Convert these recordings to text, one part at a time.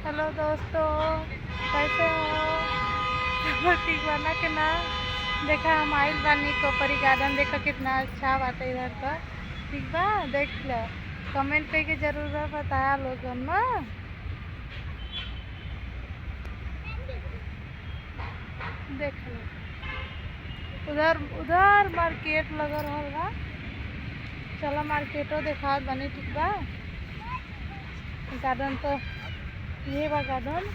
Hello दोस्तों, कैसे हो? सब ठीक बना के ना। देखा हम आइल बानी कोपरी गार्डन, देखो कितना अच्छा बाटे इधर का। ठीक बा, देख लो। कमेंट करके जरूर बताया लोगन ना। देख लो, उधर उधर मार्केट लग रहल बा। चलो मार्केटो देखा बनी। ठीक बा, गार्डन तो ये बा गार्डन।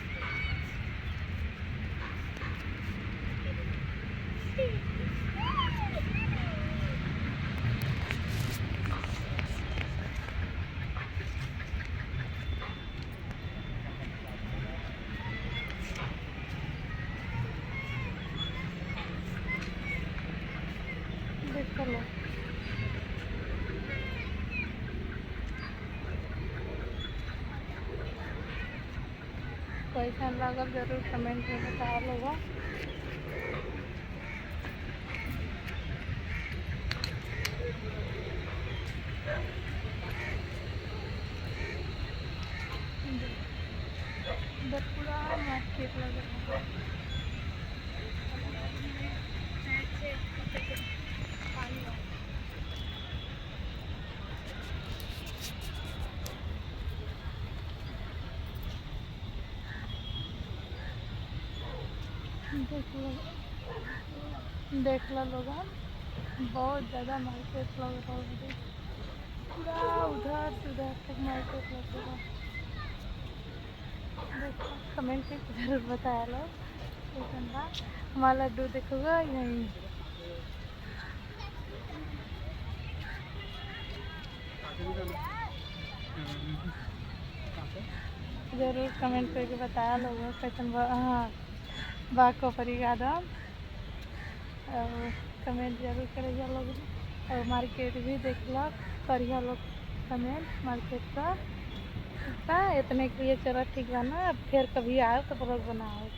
देख लो, कैसा लगल जरूर कमेंट में बता लोगा। इधर पूरा मार्केट लग रहा है। देख लो लोग, बहुत ज़्यादा मार्केट लग रहा है। पूरा उधर से उधर तक मार्केट लग रहा है। देखो कमेंट करके जरूर बताया लो कैसन बा। हमारा लड्डू देखोगा यहीं। जरूर कमेंट करके बताया लोग कैसन बा। हाँ, बा कोपरी गार्डन। और कमेंट जरूर करिए लोग। और मार्केट भी देख लो, करिए लोग कमेंट मार्केट का। ठीक बा, इतने के लिए चलो ठीक बा ना। अब फिर कभी आओ तो ब्लॉग बनाओ।